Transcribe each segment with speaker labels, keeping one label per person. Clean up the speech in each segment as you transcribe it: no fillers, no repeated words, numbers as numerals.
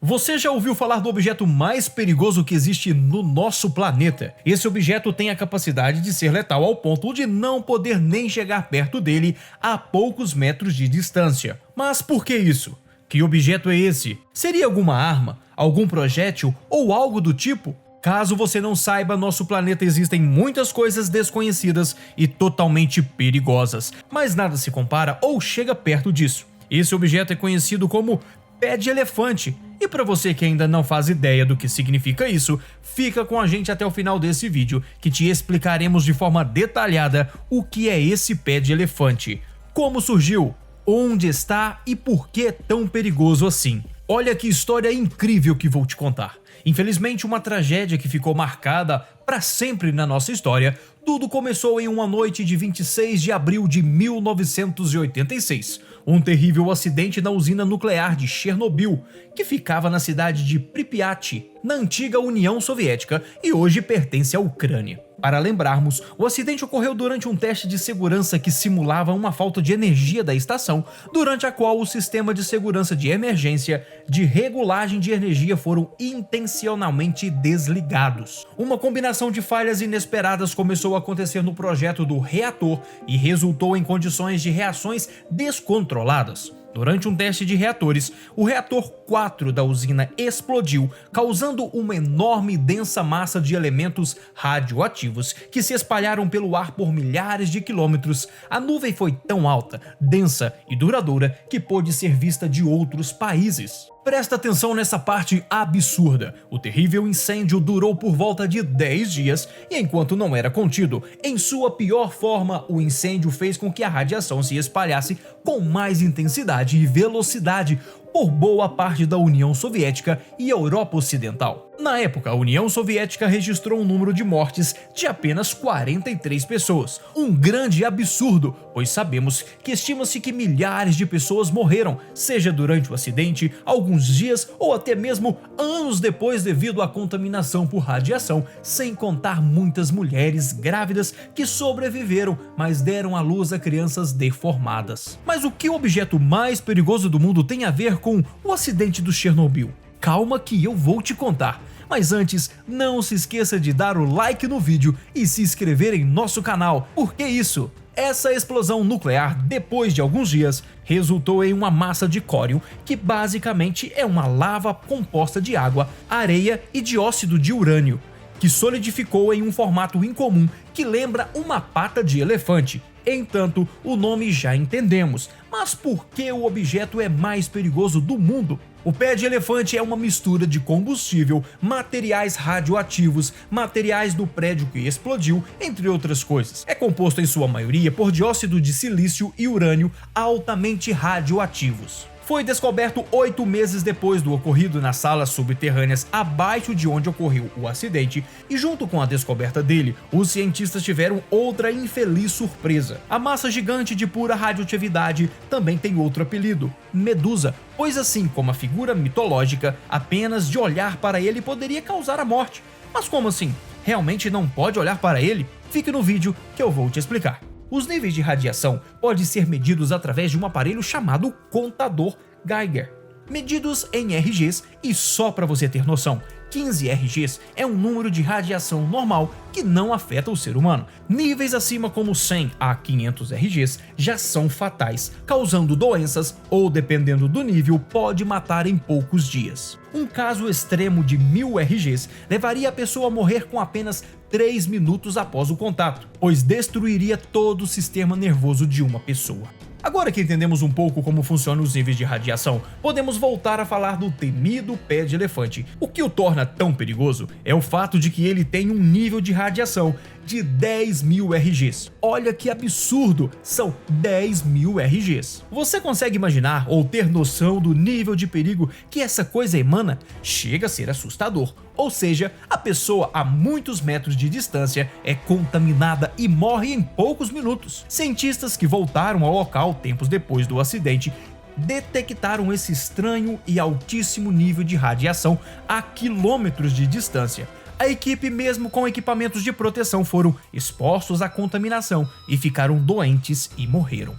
Speaker 1: Você já ouviu falar do objeto mais perigoso que existe no nosso planeta? Esse objeto tem a capacidade de ser letal ao ponto de não poder nem chegar perto dele a poucos metros de distância. Mas por que isso? Que objeto é esse? Seria alguma arma, algum projétil ou algo do tipo? Caso você não saiba, nosso planeta existem muitas coisas desconhecidas e totalmente perigosas, mas nada se compara ou chega perto disso. Esse objeto é conhecido como pé de elefante. E para você que ainda não faz ideia do que significa isso, fica com a gente até o final desse vídeo que te explicaremos de forma detalhada o que é esse pé de elefante, como surgiu, onde está e por que é tão perigoso assim. Olha que história incrível que vou te contar. Infelizmente, uma tragédia que ficou marcada para sempre na nossa história. Tudo começou em uma noite de 26 de abril de 1986. Um terrível acidente na usina nuclear de Chernobyl, que ficava na cidade de Pripyat, na antiga União Soviética e hoje pertence à Ucrânia. Para lembrarmos, o acidente ocorreu durante um teste de segurança que simulava uma falta de energia da estação, durante a qual o sistema de segurança de emergência de regulagem de energia foram intencionalmente desligados. Uma combinação de falhas inesperadas começou a acontecer no projeto do reator e resultou em condições de reações descontroladas. Durante um teste de reatores, o reator 4 da usina explodiu, causando uma enorme e densa massa de elementos radioativos que se espalharam pelo ar por milhares de quilômetros. A nuvem foi tão alta, densa e duradoura que pôde ser vista de outros países. Presta atenção nessa parte absurda. O terrível incêndio durou por volta de 10 dias e, enquanto não era contido, em sua pior forma, o incêndio fez com que a radiação se espalhasse com mais intensidade e velocidade por boa parte da União Soviética e Europa Ocidental. Na época, a União Soviética registrou um número de mortes de apenas 43 pessoas. Um grande absurdo, pois sabemos que estima-se que milhares de pessoas morreram, seja durante o acidente, alguns dias ou até mesmo anos depois devido à contaminação por radiação, sem contar muitas mulheres grávidas que sobreviveram, mas deram à luz a crianças deformadas. Mas o que o objeto mais perigoso do mundo tem a ver com o acidente do Chernobyl? Calma que eu vou te contar. Mas antes, não se esqueça de dar o like no vídeo e se inscrever em nosso canal. Por que isso? Essa explosão nuclear, depois de alguns dias, resultou em uma massa de cório, que basicamente é uma lava composta de água, areia e dióxido de urânio, que solidificou em um formato incomum que lembra uma pata de elefante. Entanto, o nome já entendemos, mas por que o objeto é mais perigoso do mundo? O pé de elefante é uma mistura de combustível, materiais radioativos, materiais do prédio que explodiu, entre outras coisas. É composto em sua maioria por dióxido de silício e urânio altamente radioativos. Foi descoberto 8 meses depois do ocorrido nas salas subterrâneas abaixo de onde ocorreu o acidente, e junto com a descoberta dele, os cientistas tiveram outra infeliz surpresa. A massa gigante de pura radioatividade também tem outro apelido, Medusa, pois assim como a figura mitológica, apenas de olhar para ele poderia causar a morte. Mas como assim? Realmente não pode olhar para ele? Fique no vídeo que eu vou te explicar. Os níveis de radiação podem ser medidos através de um aparelho chamado contador Geiger, medidos em RGs, e só para você ter noção, 15 RGs é um número de radiação normal que não afeta o ser humano. Níveis acima como 100 a 500 RGs já são fatais, causando doenças ou, dependendo do nível, pode matar em poucos dias. Um caso extremo de 1000 RGs levaria a pessoa a morrer com apenas 3 minutos após o contato, pois destruiria todo o sistema nervoso de uma pessoa. Agora que entendemos um pouco como funcionam os níveis de radiação, podemos voltar a falar do temido pé de elefante. O que o torna tão perigoso é o fato de que ele tem um nível de radiação de 10.000 RGs. Olha que absurdo, são 10.000 RGs. Você consegue imaginar ou ter noção do nível de perigo que essa coisa emana? Chega a ser assustador. Ou seja, a pessoa a muitos metros de distância é contaminada e morre em poucos minutos. Cientistas que voltaram ao local tempos depois do acidente detectaram esse estranho e altíssimo nível de radiação a quilômetros de distância. A equipe, mesmo com equipamentos de proteção, foram expostos à contaminação e ficaram doentes e morreram.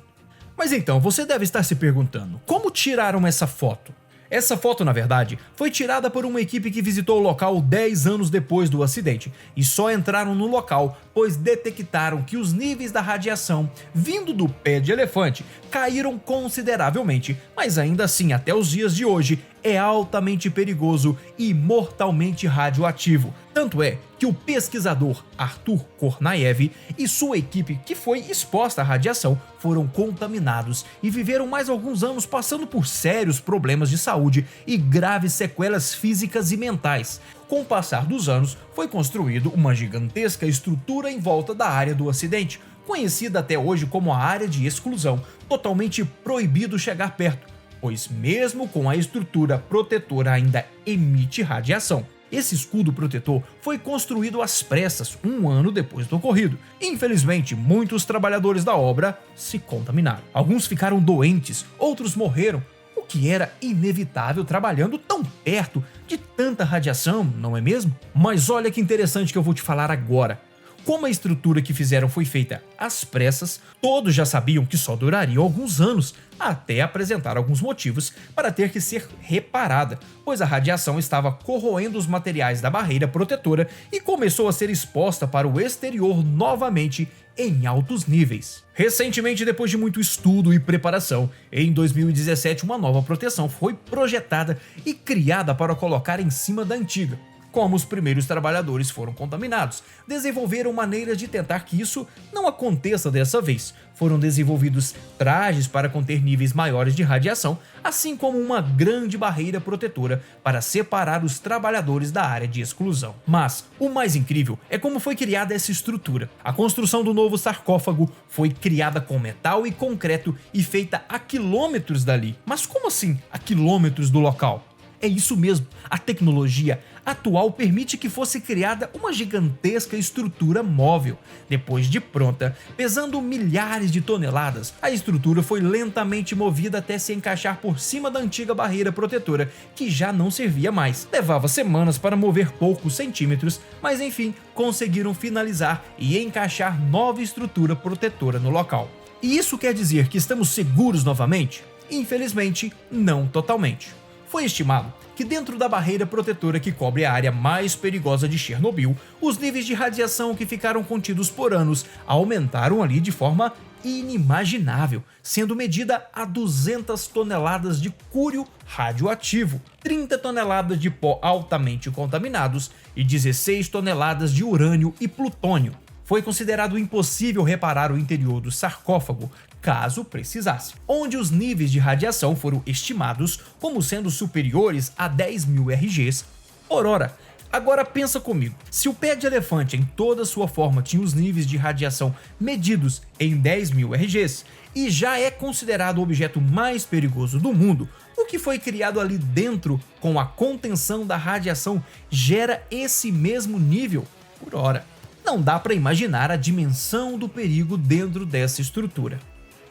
Speaker 1: Mas então, você deve estar se perguntando, como tiraram essa foto? Essa foto, na verdade, foi tirada por uma equipe que visitou o local 10 anos depois do acidente e só entraram no local pois detectaram que os níveis da radiação vindo do pé de elefante caíram consideravelmente, mas ainda assim, até os dias de hoje, é altamente perigoso e mortalmente radioativo. Tanto é que o pesquisador Arthur Kornaev e sua equipe, que foi exposta à radiação, foram contaminados e viveram mais alguns anos passando por sérios problemas de saúde e graves sequelas físicas e mentais. Com o passar dos anos, foi construído uma gigantesca estrutura em volta da área do acidente, conhecida até hoje como a área de exclusão, totalmente proibido chegar perto, pois mesmo com a estrutura protetora ainda emite radiação. Esse escudo protetor foi construído às pressas um ano depois do ocorrido. Infelizmente, muitos trabalhadores da obra se contaminaram. Alguns ficaram doentes, outros morreram, o que era inevitável trabalhando tão perto de tanta radiação, não é mesmo? Mas olha que interessante que eu vou te falar agora. Como a estrutura que fizeram foi feita às pressas, todos já sabiam que só duraria alguns anos, até apresentar alguns motivos para ter que ser reparada, pois a radiação estava corroendo os materiais da barreira protetora e começou a ser exposta para o exterior novamente em altos níveis. Recentemente, depois de muito estudo e preparação, em 2017 uma nova proteção foi projetada e criada para colocar em cima da antiga. Como os primeiros trabalhadores foram contaminados, desenvolveram maneiras de tentar que isso não aconteça dessa vez. Foram desenvolvidos trajes para conter níveis maiores de radiação, assim como uma grande barreira protetora para separar os trabalhadores da área de exclusão. Mas o mais incrível é como foi criada essa estrutura. A construção do novo sarcófago foi criada com metal e concreto e feita a quilômetros dali. Mas como assim a quilômetros do local? É isso mesmo, a tecnologia atual permite que fosse criada uma gigantesca estrutura móvel. Depois de pronta, pesando milhares de toneladas, a estrutura foi lentamente movida até se encaixar por cima da antiga barreira protetora, que já não servia mais. Levava semanas para mover poucos centímetros, mas enfim, conseguiram finalizar e encaixar nova estrutura protetora no local. E isso quer dizer que estamos seguros novamente? Infelizmente, não totalmente. Foi estimado que dentro da barreira protetora que cobre a área mais perigosa de Chernobyl, os níveis de radiação que ficaram contidos por anos aumentaram ali de forma inimaginável, sendo medida a 200 toneladas de cúrio radioativo, 30 toneladas de pó altamente contaminados e 16 toneladas de urânio e plutônio. Foi considerado impossível reparar o interior do sarcófago, caso precisasse, onde os níveis de radiação foram estimados como sendo superiores a 10.000 RGs por hora. Agora pensa comigo, se o pé de elefante em toda sua forma tinha os níveis de radiação medidos em 10.000 RGs e já é considerado o objeto mais perigoso do mundo, o que foi criado ali dentro com a contenção da radiação gera esse mesmo nível por hora. Não dá para imaginar a dimensão do perigo dentro dessa estrutura.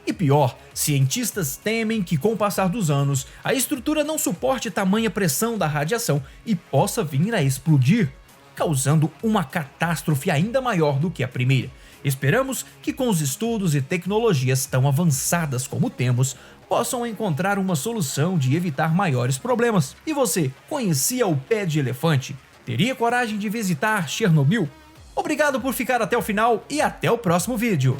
Speaker 1: E pior, cientistas temem que com o passar dos anos, a estrutura não suporte tamanha pressão da radiação e possa vir a explodir, causando uma catástrofe ainda maior do que a primeira. Esperamos que com os estudos e tecnologias tão avançadas como temos, possam encontrar uma solução de evitar maiores problemas. E você, conhecia o pé de elefante? Teria coragem de visitar Chernobyl? Obrigado por ficar até o final e até o próximo vídeo.